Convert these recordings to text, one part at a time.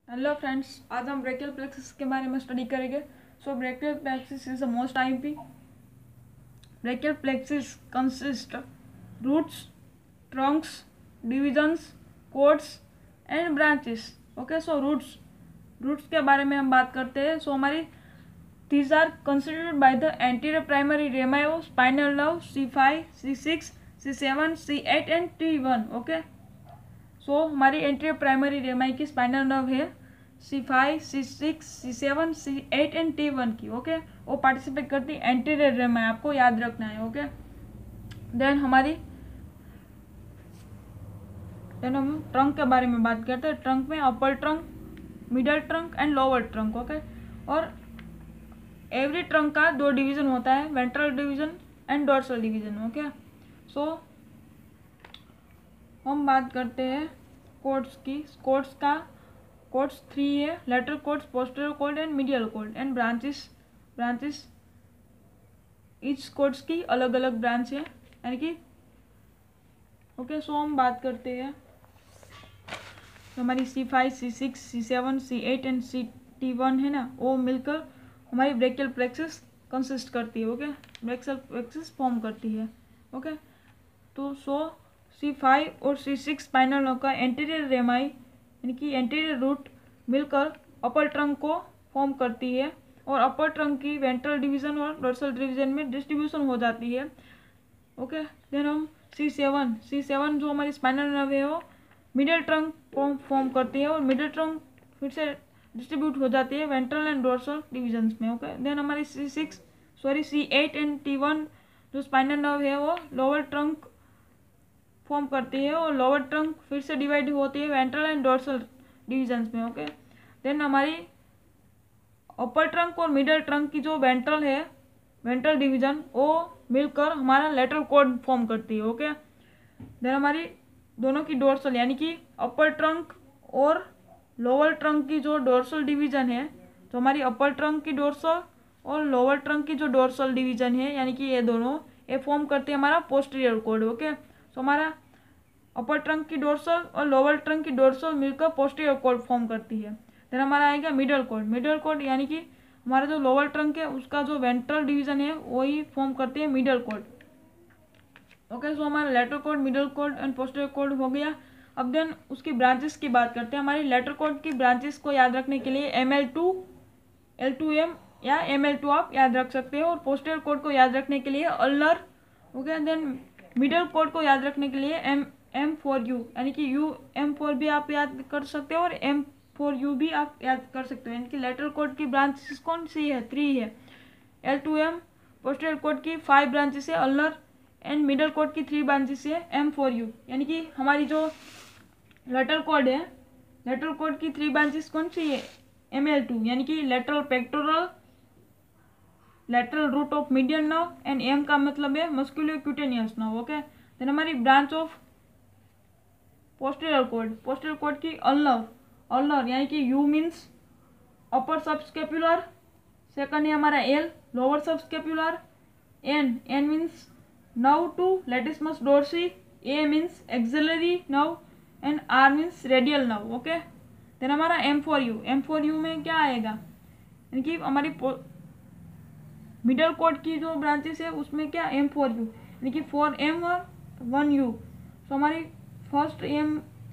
Hello friends, आज हम brachial plexus के बारे में स्टडी करेंगे। So brachial plexus is the most IMP. Brachial plexus consist roots, trunks, divisions, cords and branches. Okay, so roots के बारे में हम बात करते हैं। सो हमारी these are considered by the anterior primary rami of spinal nerve C5, C6, C7, C8 and T1। Okay, so हमारी anterior primary रेमाई की स्पाइनल नर्व है C5, C6, C7, C8 and T1 की। ओके, वो पार्टिसिपेट करती है anterior रेमाई, आपको याद रखना है। ओके, देन हम ट्रंक के बारे में बात करते हैं। ट्रंक में upper trunk, middle trunk and lower trunk. Okay, और एवरी ट्रंक का दो डिवीजन होता है, ventral division and dorsal division. Okay, so हम बात करते हैं कोड्स की। कोड्स 3 है, lateral cords, posterior cord and medial cord and branches each cords की अलग अलग ब्रांच है, यानी कि ओके। सो हम बात करते हैं तो हमारी C5, C6, C7, C8 and T1 है ना, वो मिलकर हमारी ब्रेकियल प्लेक्सिस कंसिस्ट करती है। ओके, ब्रेकियल प्लेक्सिस फॉर्म करती है। ओके, तो C5 और C6 स्पाइनल नर्व का एंटीरियर रेमाई यानी कि एंटीरियर रूट मिलकर अपर ट्रंक को फॉर्म करती है, और अपर ट्रंक की वेंट्रल डिवीजन और डोर्सल डिवीजन में डिस्ट्रीब्यूशन हो जाती है। ओके, देन हम C7 जो हमारी स्पाइनल नर्व है वो मिडिल ट्रंक फॉर्म करती है, और मिडिल ट्रंक फिर से डिस्ट्रीब्यूट हो जाती है वेंट्रल एंड डोर्सल डिविजन्स में। ओके, देन हमारी C8 एंड T1 जो स्पाइनल नर्व है वो लोअर ट्रंक फॉर्म करती है, और लोअर ट्रंक फिर से डिवाइड होती है वेंट्रल एंड डोर्सल डिविजन्स में। ओके, देन हमारी अपर ट्रंक और मिडल ट्रंक की जो वेंट्रल डिवीजन वो मिलकर हमारा लेटरल कॉर्ड फॉर्म करती है। ओके, देन हमारी दोनों की डोर्सल यानी कि अपर ट्रंक और लोअर ट्रंक की जो डोर्सल डिवीजन है, तो हमारी अपर ट्रंक की डोर्सल और लोअर ट्रंक की जो डोर्सल डिवीजन है, यानी कि ये दोनों फॉर्म करती है हमारा पोस्टीरियर कॉर्ड। ओके, तो हमारा अपर ट्रंक की डोर्सल और लोअर ट्रंक की डोर्सल मिलकर पोस्टीरियर कॉर्ड फॉर्म करती है। देन हमारा आएगा मिडल कॉर्ड यानी कि हमारा जो लोअर ट्रंक है उसका जो वेंट्रल डिवीजन है वही फॉर्म करती है मिडल कॉर्ड। ओके, सो हमारा lateral cord, middle cord and posterior cord हो गया। अब देन उसकी ब्रांचेस की बात करते हैं। हमारी लेटरल कॉर्ड की ब्रांचेस को याद रखने के लिए ML2, L2M या ML2 आप याद रख सकते हो, और पोस्टीरियर कॉर्ड को याद रखने के लिए ulnar. Okay, then middle cord को याद रखने के लिए M4U यानी कि M4 भी आप याद कर सकते हो, और M4U भी आप याद कर सकते हो। यानी कि लेटरल कॉर्ड की ब्रांचेस कौन सी है? 3 है। L2M, पोस्टीरियर कॉर्ड की 5 ब्रांचेस है अल्नर, एंड मिडल कॉर्ड की 3 ब्रांचेस है M4U। यानी कि हमारी जो लेटरल कॉर्ड है, लेटरल कॉर्ड की 3 ब्रांचेस कौन सी है? ML2 यानी कि lateral pectoral, lateral root of median nerve, and M का मतलब है मस्कुलोक्यूटेनियस नर्व। ओके, देन हमारी ब्रांच ऑफ पोस्टीरियर कॉर्ड की अल्नर यानी कि U means upper subscapular, second है हमारा L lower subscapular, N means nerve to latissimus dorsi, A means axillary nerve, and R means radial nerve. Okay, then हमारा M4U में क्या आएगा? यानी कि हमारी मिडल कॉर्ड की जो ब्रांचेस है उसमें क्या M4U यानी कि 4M और 1U। तो हमारी first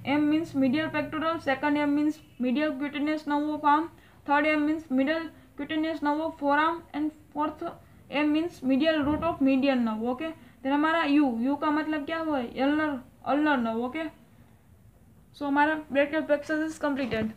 M means medial pectoral, second M means medial cutaneous nerve of arm, third M means middle cutaneous nerve of forearm, and fourth M means medial root of median nerve. Okay, then हमारा U का मतलब क्या हुआ? Ulnar nerve. Okay, so हमारा brachial plexus is completed.